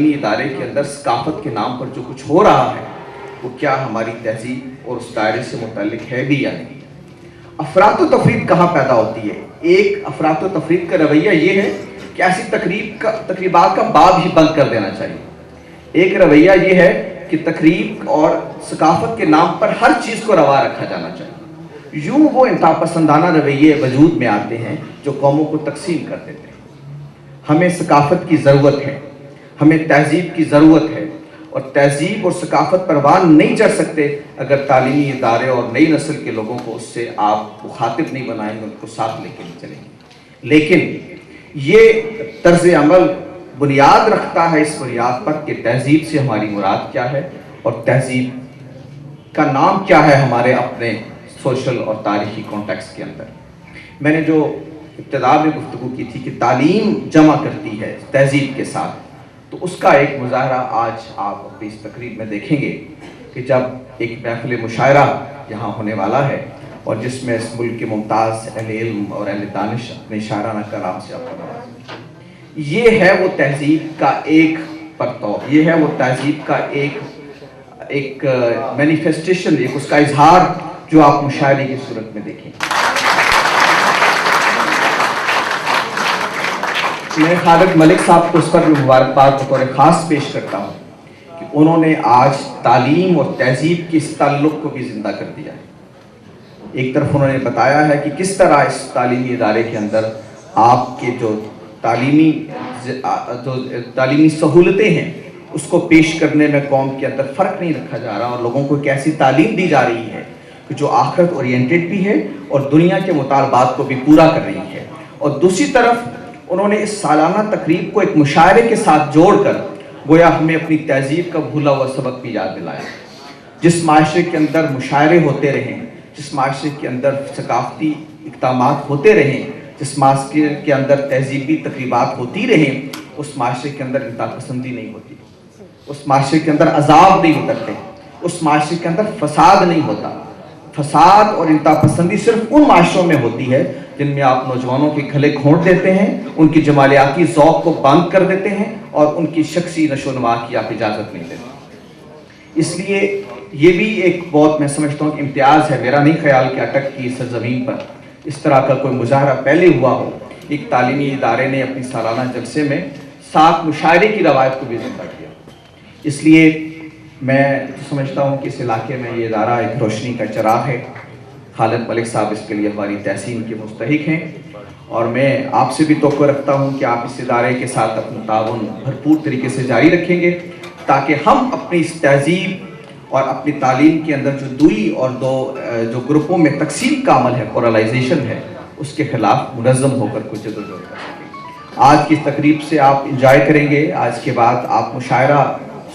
تعلیمی ادارے کے اندر ثقافت کے نام پر جو کچھ ہو رہا ہے وہ کیا ہماری تہذیب اور اس دائرے سے متعلق ہے بھی یا نہیں. افراط و تفریط کہاں پیدا ہوتی ہے؟ ایک افراط و تفریط کا رویہ یہ ہے کہ ایسی تقریبات کا باب ہی بند کر دینا چاہیے. ایک رویہ یہ ہے کہ تقریب اور ثقافت کے نام پر ہر چیز کو روا رکھا جانا چاہیے. یوں وہ انتہا پسندانہ رویے وجود میں آتے ہیں جو قوموں کو تقسیم کر دیتے ہیں. ہمیں ثقافت کی ضرورت ہے, ہمیں تہذیب کی ضرورت ہے, اور تہذیب اور ثقافت پروان نہیں چڑھ سکتے اگر تعلیمی ادارے اور نئی نسل کے لوگوں کو اس سے آپ مخاطب نہیں بنائیں گے, ان کو ساتھ لے کے نہیں چلیں گے. لیکن یہ طرز عمل بنیاد رکھتا ہے اس بنیاد پر کہ تہذیب سے ہماری مراد کیا ہے اور تہذیب کا نام کیا ہے ہمارے اپنے سوشل اور تاریخی کانٹیکسٹ کے اندر. میں نے جو ابتدا میں گفتگو کی تھی کہ تعلیم جمع کرتی ہے تہذیب کے ساتھ, تو اس کا ایک مظاہرہ آج آپ اپنی اس تقریب میں دیکھیں گے کہ جب ایک محفل مشاعرہ یہاں ہونے والا ہے اور جس میں اس ملک کے ممتاز اہل علم اور اہل دانش اپنے شاعرانہ کلام سے آپ کو نوازیں. یہ ہے وہ تہذیب کا ایک پرتو, یہ ہے وہ تہذیب کا ایک مینیفیسٹیشن, ایک اس کا اظہار جو آپ مشاعرے کی صورت میں دیکھیں. میں خالد ملک صاحب کو اس پر بھی مبارکباد بطور خاص پیش کرتا ہوں کہ انہوں نے آج تعلیم اور تہذیب کے اس تعلق کو بھی زندہ کر دیا ہے. ایک طرف انہوں نے بتایا ہے کہ کس طرح اس تعلیمی ادارے کے اندر آپ کے جو تعلیمی سہولتیں ہیں اس کو پیش کرنے میں قوم کے اندر فرق نہیں رکھا جا رہا, اور لوگوں کو ایک ایسی تعلیم دی جا رہی ہے کہ جو آخرت اورینٹڈ بھی ہے اور دنیا کے مطالبات کو بھی پورا کر رہی ہے. اور دوسری طرف انہوں نے اس سالانہ تقریب کو ایک مشاعرے کے ساتھ جوڑ کر گویا ہمیں اپنی تہذیب کا بھولا ہوا سبق بھی یاد دلایا. جس معاشرے کے اندر مشاعرے ہوتے رہیں, جس معاشرے کے اندر ثقافتی اقدامات ہوتے رہیں, جس معاشرے کے اندر تہذیبی تقریبات ہوتی رہیں, اس معاشرے کے اندر انتہا پسندی نہیں ہوتی, اس معاشرے کے اندر عذاب نہیں اترتے, اس معاشرے کے اندر فساد نہیں ہوتا. فساد اور انتہا پسندی صرف ان معاشروں میں ہوتی ہے جن میں آپ نوجوانوں کے گھلے گھونٹ دیتے ہیں, ان کی جمالیاتی ذوق کو بند کر دیتے ہیں اور ان کی شخصی نشو و نما کی آپ اجازت نہیں دیتے. اس لیے یہ بھی ایک بہت میں سمجھتا ہوں کہ امتیاز ہے. میرا نہیں خیال کہ اٹک کی سرزمین پر اس طرح کا کوئی مظاہرہ پہلے ہوا ہو. ایک تعلیمی ادارے نے اپنی سالانہ جلسے میں 7 مشاعرے کی روایت کو بھی زندہ کیا. اس لیے میں سمجھتا ہوں کہ اس علاقے میں یہ ادارہ ایک روشنی کا چراغ ہے. خالد ملک صاحب اس کے لیے ہماری تحسین کے مستحق ہیں, اور میں آپ سے بھی توقع رکھتا ہوں کہ آپ اس ادارے کے ساتھ اپنا تعاون بھرپور طریقے سے جاری رکھیں گے تاکہ ہم اپنی اس تہذیب اور اپنی تعلیم کے اندر جو دوئی اور جو گروپوں میں تقسیم کا عمل ہے, پولرائزیشن ہے, اس کے خلاف منظم ہو کر کچھ جدوجہد کر سکیں. آج کی تقریب سے آپ انجوائے کریں گے. آج کے بعد آپ مشاعرہ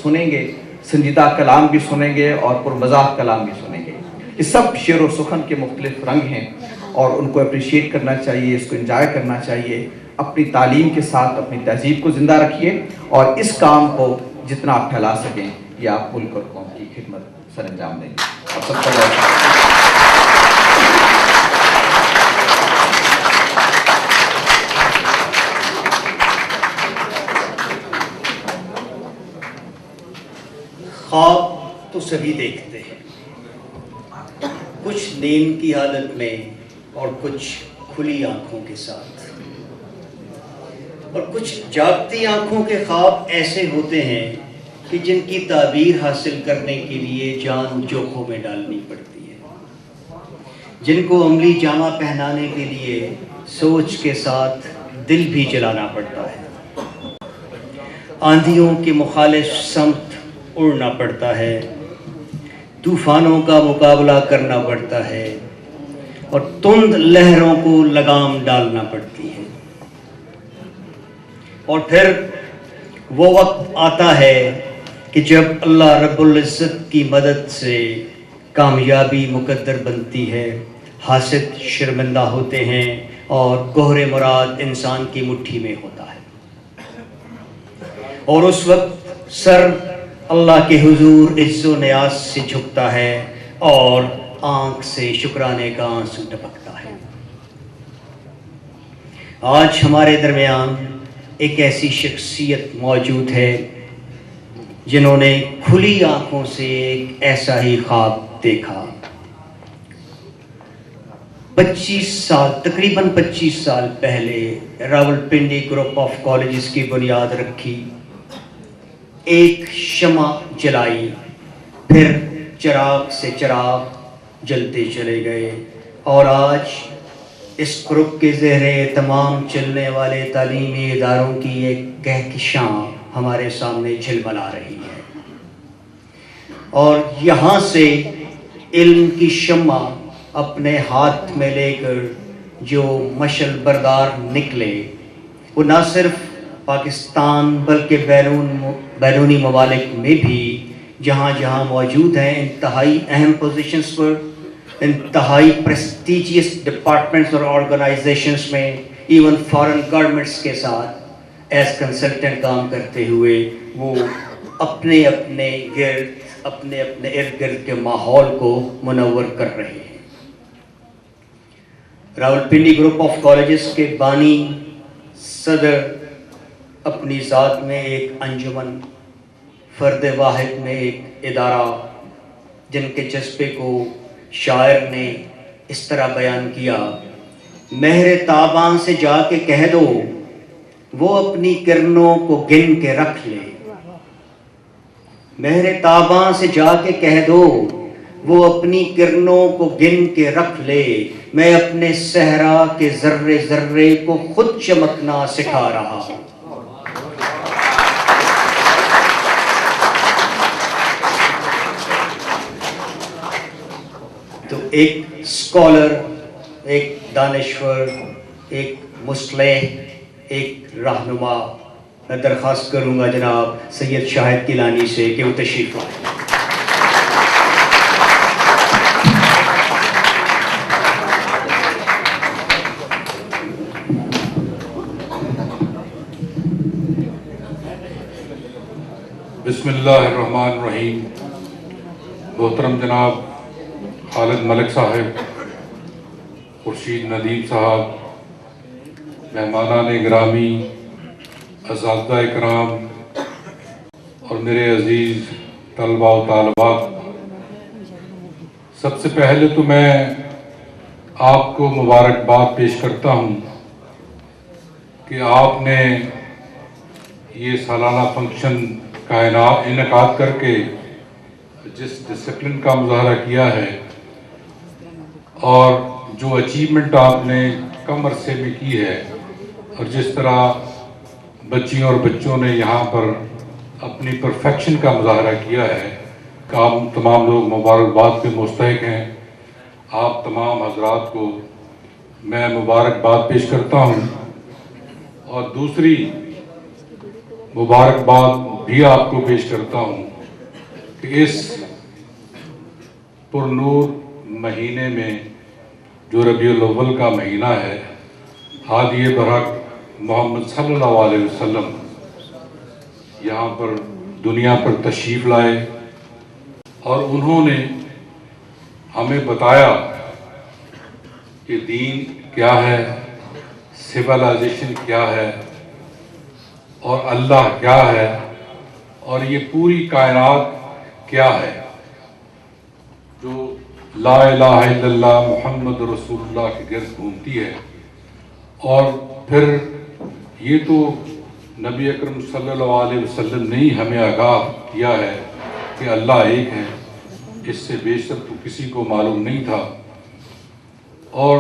سنیں گے, سنجیدہ کلام بھی سنیں گے اور پرمزاح کلام بھی سنیں گے. یہ سب شعر و سخن کے مختلف رنگ ہیں اور ان کو اپریشیٹ کرنا چاہیے, اس کو انجوائے کرنا چاہیے. اپنی تعلیم کے ساتھ اپنی تہذیب کو زندہ رکھیے اور اس کام کو جتنا آپ پھیلا سکیں یہ آپ ملک اور قوم کی خدمت سر انجام دیں گے. آپ سب کا خواب تو سبھی دیکھتے ہیں, کچھ نیند کی حالت میں اور کچھ کھلی آنکھوں کے ساتھ, اور کچھ جاگتی آنکھوں کے خواب ایسے ہوتے ہیں کہ جن کی تعبیر حاصل کرنے کے لیے جان جوخوں میں ڈالنی پڑتی ہے, جن کو عملی جامہ پہنانے کے لیے سوچ کے ساتھ دل بھی جلانا پڑتا ہے. آندھیوں کے مخالف سمت اڑنا پڑتا ہے, طوفانوں کا مقابلہ کرنا پڑتا ہے اور تند لہروں کو لگام ڈالنا پڑتی ہے. اور پھر وہ وقت آتا ہے کہ جب اللہ رب العزت کی مدد سے کامیابی مقدر بنتی ہے, حاسد شرمندہ ہوتے ہیں اور گوہر مراد انسان کی مٹھی میں ہوتا ہے, اور اس وقت سر اللہ کے حضور عز و نیاز سے جھکتا ہے اور آنکھ سے شکرانے کا آنسو ٹپکتا ہے. آج ہمارے درمیان ایک ایسی شخصیت موجود ہے جنہوں نے کھلی آنکھوں سے ایک ایسا ہی خواب دیکھا. 25 سال، تقریباً 25 سال پہلے راولپنڈی گروپ آف کالجز کی بنیاد رکھی، ایک شمع جلائی، پھر چراغ سے چراغ جلتے چلے گئے، اور آج اس گروپ کے زیر تمام چلنے والے تعلیمی اداروں کی ایک کہکشاں ہمارے سامنے جھلملا رہی ہے. اور یہاں سے علم کی شمع اپنے ہاتھ میں لے کر جو مشعل بردار نکلے، وہ نہ صرف پاکستان بلکہ بیرونی ممالک میں بھی جہاں جہاں موجود ہیں، انتہائی اہم پوزیشنز پر، انتہائی پریسٹیجیس ڈپارٹمنٹس اور آرگنائزیشنز میں، ایون فارن گورنمنٹس کے ساتھ ایز کنسلٹنٹ کام کرتے ہوئے وہ اپنے اپنے ارد گرد کے ماحول کو منور کر رہے ہیں. راولپنڈی گروپ آف کالجز کے بانی صدر اپنی ذات میں ایک انجمن، فرد واحد میں ایک ادارہ، جن کے جذبے کو شاعر نے اس طرح بیان کیا: مہر تاباں سے جا کے کہہ دو وہ اپنی کرنوں کو گن کے رکھ لے. مہر تاباں سے جا کے کہہ دو وہ اپنی کرنوں کو گن کے رکھ لے. میں اپنے صحرا کے ذرے ذرے کو خود چمکنا سکھا رہا ہوں. تو ایک اسکالر، ایک دانشور، ایک مصلح، ایک رہنما، میں درخواست کروں گا جناب سید شاہد گیلانی سے کہ وہ تشریف لائیں. بسم اللہ الرحمن الرحیم. محترم جناب خالد ملک صاحب، خورشید ندیم صاحب، مہمانان گرامی، اساتذہ اکرام اور میرے عزیز طلباء و طالبات، سب سے پہلے تو میں آپ کو مبارکباد پیش کرتا ہوں کہ آپ نے یہ سالانہ فنکشن کا انعقاد کر کے جس ڈسپلن کا مظاہرہ کیا ہے اور جو اچیومنٹ آپ نے کم عرصے میں کی ہے، اور جس طرح بچیوں اور بچوں نے یہاں پر اپنی پرفیکشن کا مظاہرہ کیا ہے، کہ آپ تمام لوگ مبارکباد کے مستحق ہیں. آپ تمام حضرات کو میں مبارکباد پیش کرتا ہوں. اور دوسری مبارکباد بھی آپ کو پیش کرتا ہوں کہ اس پرنور مہینے میں جو ربیع الاول کا مہینہ ہے، ہادی برحق محمد صلی اللہ علیہ وسلم یہاں پر دنیا پر تشریف لائے، اور انہوں نے ہمیں بتایا کہ دین کیا ہے، سویلائزیشن کیا ہے، اور اللہ کیا ہے، اور یہ پوری کائنات کیا ہے جو لا الہ الا اللہ محمد رسول اللہ کے گرد گھومتی ہے. اور پھر یہ تو نبی اکرم صلی اللہ علیہ وسلم نے ہی ہمیں آگاہ کیا ہے کہ اللہ ایک ہے، اس سے بیشتر تو کسی کو معلوم نہیں تھا. اور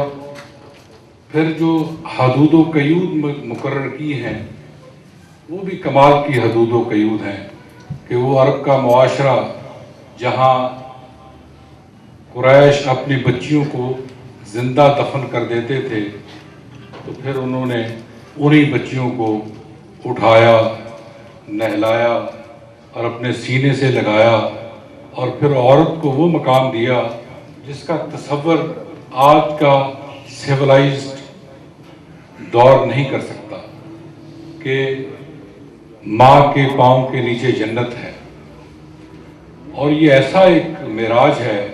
پھر جو حدود و قیود مقرر کی ہیں، وہ بھی کمال کی حدود و قیود ہیں کہ وہ عرب کا معاشرہ جہاں قریش اپنی بچیوں کو زندہ دفن کر دیتے تھے، تو پھر انہوں نے انہی بچیوں کو اٹھایا، نہلایا اور اپنے سینے سے لگایا، اور پھر عورت کو وہ مقام دیا جس کا تصور آج کا سیولائزڈ دور نہیں کر سکتا، کہ ماں کے پاؤں کے نیچے جنت ہے. اور یہ ایسا ایک معراج ہے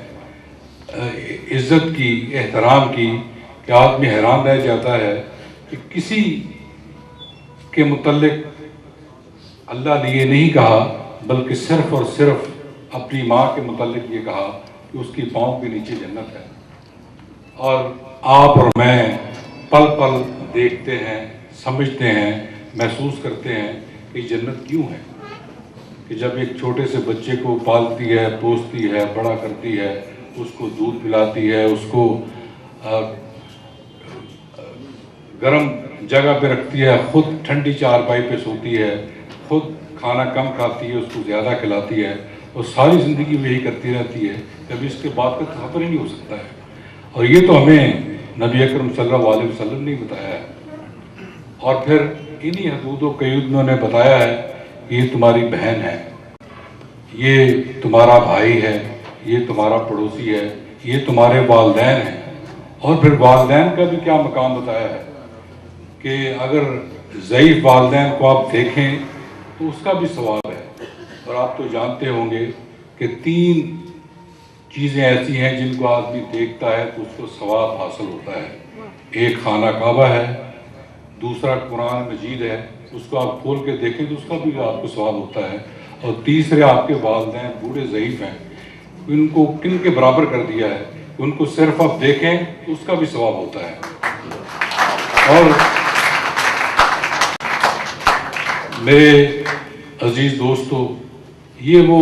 عزت کی، احترام کی، کہ آدمی حیران رہ جاتا ہے کہ کسی کے متعلق اللہ نے یہ نہیں کہا بلکہ صرف اور صرف اپنی ماں کے متعلق یہ کہا کہ اس کی پاؤں کے نیچے جنت ہے. اور آپ اور میں پل پل دیکھتے ہیں، سمجھتے ہیں، محسوس کرتے ہیں کہ جنت کیوں ہے. کہ جب ایک چھوٹے سے بچے کو پالتی ہے، پوستی ہے، بڑا کرتی ہے، اس کو دودھ پلاتی ہے، اس کو گرم جگہ پہ رکھتی ہے، خود ٹھنڈی چارپائی پہ سوتی ہے، خود کھانا کم کھاتی ہے، اس کو زیادہ کھلاتی ہے، اور ساری زندگی میں یہی کرتی رہتی ہے، کبھی اس کے بعد کا تصور ہی نہیں ہو سکتا ہے. اور یہ تو ہمیں نبی اکرم صلی اللہ علیہ وسلم نے بتایا ہے. اور پھر انہی حدود و قیود میں انہیں بتایا ہے کہ یہ تمہاری بہن ہے، یہ تمہارا بھائی ہے، یہ تمہارا پڑوسی ہے، یہ تمہارے والدین ہیں. اور پھر والدین کا بھی کیا مقام بتایا ہے کہ اگر ضعیف والدین کو آپ دیکھیں تو اس کا بھی ثواب ہے. اور آپ تو جانتے ہوں گے کہ 3 چیزیں ایسی ہیں جن کو آدمی دیکھتا ہے تو اس کو ثواب حاصل ہوتا ہے. ایک خانہ کعبہ ہے، دوسرا قرآن مجید ہے، اس کو آپ کھول کے دیکھیں تو اس کا بھی آپ کو ثواب ہوتا ہے، اور تیسرے آپ کے والدین بوڑھے ضعیف ہیں، ان کو کن کے برابر کر دیا ہے، ان کو صرف آپ دیکھیں تو اس کا بھی ثواب ہوتا ہے. اور میرے عزیز دوستو، یہ وہ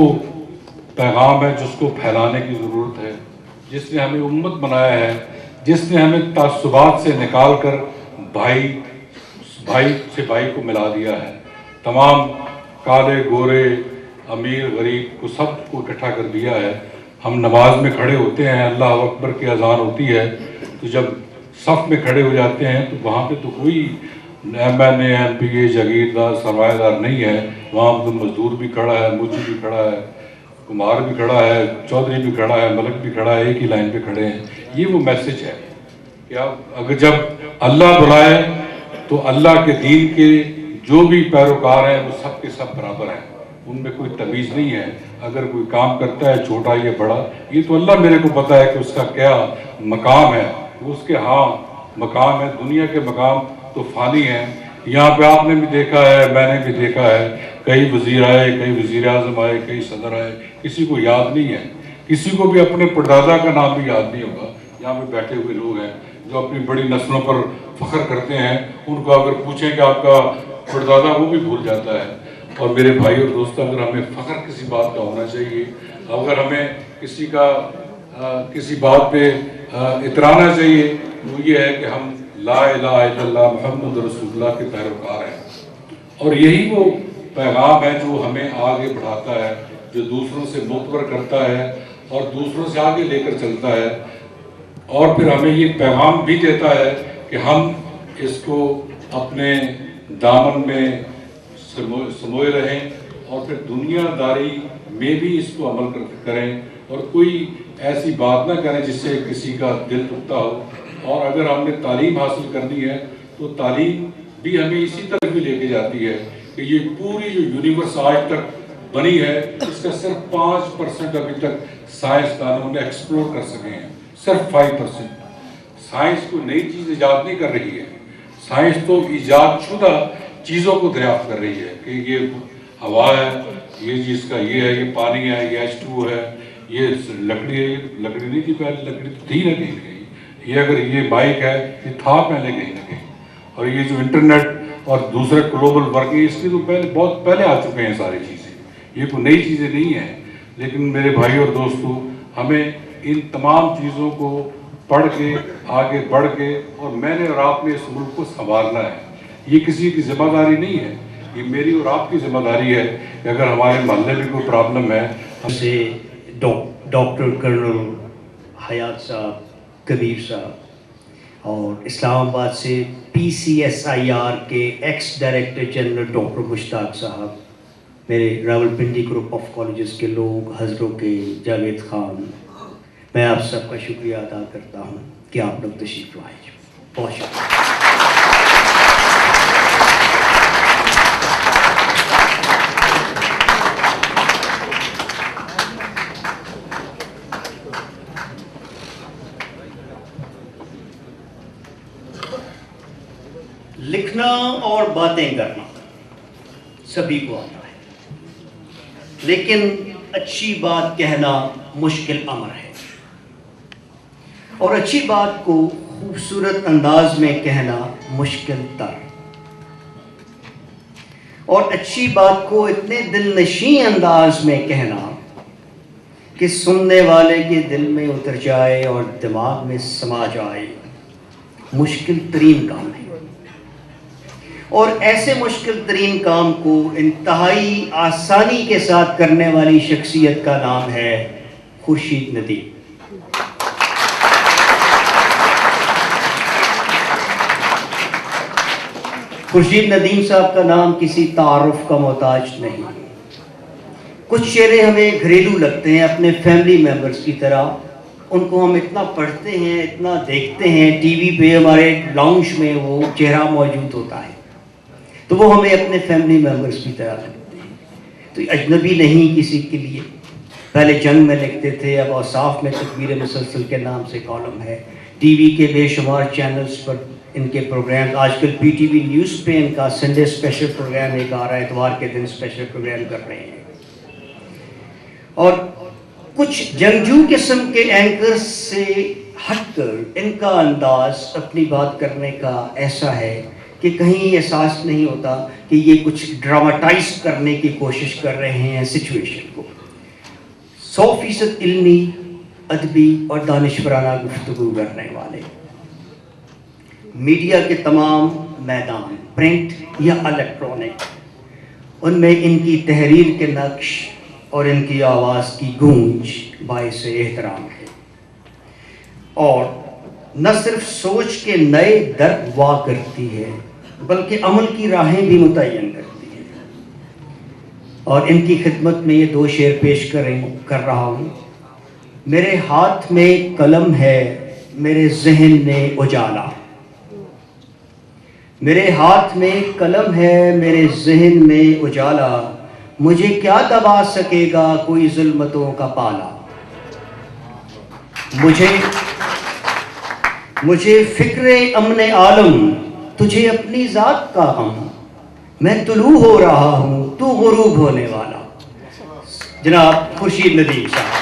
پیغام ہے جس کو پھیلانے کی ضرورت ہے، جس نے ہمیں امت بنایا ہے، جس نے ہمیں تعصبات سے نکال کر بھائی سے بھائی کو ملا دیا ہے. تمام کالے گورے امیر غریب کو سب کو اکٹھا کر دیا ہے. ہم نماز میں کھڑے ہوتے ہیں، اللہ اکبر کی اذان ہوتی ہے، تو جب صف میں کھڑے ہو جاتے ہیں تو وہاں پہ تو کوئی M N A M P A جاگیردار سرمایہ دار نہیں ہے. وہاں تو مزدور بھی کھڑا ہے، مجھ بھی کھڑا ہے، کمار بھی کھڑا ہے، چودھری بھی کھڑا ہے، ملک بھی کھڑا ہے، ایک ہی لائن پہ کھڑے ہیں. یہ وہ میسج ہے کہ اگر جب اللہ بلائے تو اللہ کے دین کے جو بھی پیروکار ہیں وہ سب کے سب برابر ہیں، ان میں کوئی تمیز نہیں ہے. اگر کوئی کام کرتا ہے چھوٹا یا بڑا، یہ تو اللہ میرے کو پتہ ہے کہ اس کا کیا مقام ہے، وہ اس کے ہاں مقام ہے. دنیا کے مقام تو فانی ہیں. یہاں پہ آپ نے بھی دیکھا ہے، میں نے بھی دیکھا ہے، کئی وزیر آئے، کئی وزیر اعظم آئے، کئی صدر آئے، کسی کو یاد نہیں ہے. کسی کو بھی اپنے پردادا کا نام بھی یاد نہیں ہوگا. یہاں پہ بیٹھے ہوئے لوگ ہیں جو اپنی بڑی نسلوں پر فخر کرتے ہیں، ان کو اگر پوچھیں کہ آپ کا پردادا، وہ بھی بھول جاتا ہے. اور میرے بھائی اور دوستوں، اگر ہمیں فخر کسی بات کا ہونا چاہیے، اگر ہمیں کسی بات پہ اترانا چاہیے، وہ یہ ہے کہ ہم لا الہ الا اللہ محمد رسول اللہ کے پیروکار ہیں. اور یہی وہ پیغام ہے جو ہمیں آگے بڑھاتا ہے، جو دوسروں سے معتبر کرتا ہے اور دوسروں سے آگے لے کر چلتا ہے. اور پھر ہمیں یہ پیغام بھی دیتا ہے کہ ہم اس کو اپنے دامن میں سموئے رہیں، اور پھر دنیا داری میں بھی اس کو عمل کریں، اور کوئی ایسی بات نہ کریں جس سے کسی کا دل ٹوٹتا ہو. اور اگر ہم نے تعلیم حاصل کرنی ہے تو تعلیم بھی ہمیں اسی طرح بھی لے کے جاتی ہے کہ یہ پوری جو یونیورس آج تک بنی ہے، اس کا صرف 5% ابھی تک سائنسدانوں نے ایکسپلور کر سکے ہیں، صرف 5%. سائنس کوئی نئی چیز ایجاد نہیں کر رہی ہے، سائنس تو ایجاد شدہ چیزوں کو دریافت کر رہی ہے کہ یہ ہوا ہے، یہ چیز کا یہ ہے، یہ پانی ہے، یہ H2 ہے، یہ لکڑی ہے. یہ لکڑی نہیں تھی پہلے، لکڑی تو تھی نہ کہیں. یہ اگر یہ بائک ہے، یہ تھا پہلے کہیں نہ کہیں. اور یہ جو انٹرنیٹ اور دوسرے گلوبل ورکنگ، اس کی تو بہت پہلے آ چکے ہیں ساری چیزیں. یہ کوئی نئی چیزیں نہیں ہیں. لیکن میرے بھائی اور دوستو، ہمیں ان تمام چیزوں کو پڑھ کے آگے بڑھ کے، اور میں نے اور آپ نے اس ملک کو سنبھالنا ہے. یہ کسی کی ذمہ داری نہیں ہے، یہ میری اور آپ کی ذمہ داری ہے کہ اگر ہمارے محلے میں کوئی پرابلم ہے. ہم سے ڈاکٹر کرنل حیات صاحب، کبیر صاحب، اور اسلام آباد سے PCSIR کے ایکس ڈائریکٹر جنرل ڈاکٹر مشتاق صاحب، میرے راولپنڈی گروپ آف کالجز کے لوگ، حضروں کے جاوید خان، میں آپ سب کا شکریہ ادا کرتا ہوں کہ آپ لوگ تشریف لائے. بہت شکریہ. لکھنا اور باتیں کرنا سبھی کو آتا ہے. لیکن اچھی بات کہنا مشکل امر ہے، اور اچھی بات کو خوبصورت انداز میں کہنا مشکل تر، اور اچھی بات کو اتنے دل نشیں انداز میں کہنا کہ سننے والے کے دل میں اتر جائے اور دماغ میں سما جائے، مشکل ترین کام ہے۔ اور ایسے مشکل ترین کام کو انتہائی آسانی کے ساتھ کرنے والی شخصیت کا نام ہے خورشید ندیم۔ خورشید ندیم صاحب کا نام کسی تعارف کا محتاج نہیں۔ کچھ چہرے ہمیں گھریلو لگتے ہیں، اپنے فیملی ممبرز کی طرح، ان کو ہم اتنا پڑھتے ہیں، اتنا دیکھتے ہیں، ٹی وی پہ ہمارے لاؤنج میں وہ چہرہ موجود ہوتا ہے، تو وہ ہمیں اپنے فیملی ممبرز کی طرح لگتے ہیں۔ تو اجنبی نہیں کسی کے لیے۔ پہلے جنگ میں لکھتے تھے، اب اوصاف میں تکبیر مسلسل کے نام سے کالم ہے، ٹی وی کے بے شمار چینلز پر ان کے پروگرام، آج کل پی ٹی وی نیوز پہ ان کا سنڈے اسپیشل پروگرام ایک آ رہا ہے، اتوار کے دن اسپیشل پروگرام کر رہے ہیں۔ اور کچھ جنگجو قسم کے اینکرز سے ہٹ کر ان کا انداز اپنی بات کرنے کا ایسا ہے کہ کہیں احساس نہیں ہوتا کہ یہ کچھ ڈراماٹائز کرنے کی کوشش کر رہے ہیں سچویشن کو۔ 100% علمی، ادبی اور دانشورانہ گفتگو کرنے والے، میڈیا کے تمام میدان، پرنٹ یا الیکٹرانک، ان میں ان کی تحریر کے نقش اور ان کی آواز کی گونج باعث احترام ہے، اور نہ صرف سوچ کے نئے درد وا کرتی ہے بلکہ عمل کی راہیں بھی متعین کرتی ہے۔ اور ان کی خدمت میں یہ 2 شعر پیش کر رہا ہوں۔ میرے ہاتھ میں قلم ہے، میرے ذہن میں اجالا، میرے ہاتھ میں قلم ہے، میرے ذہن میں اجالا، مجھے کیا دبا سکے گا کوئی ظلمتوں کا پالا، مجھے فکر امن عالم، تجھے اپنی ذات کا غم، میں طلوع ہو رہا ہوں تو غروب ہونے والا۔ جناب خورشید ندیم صاحب۔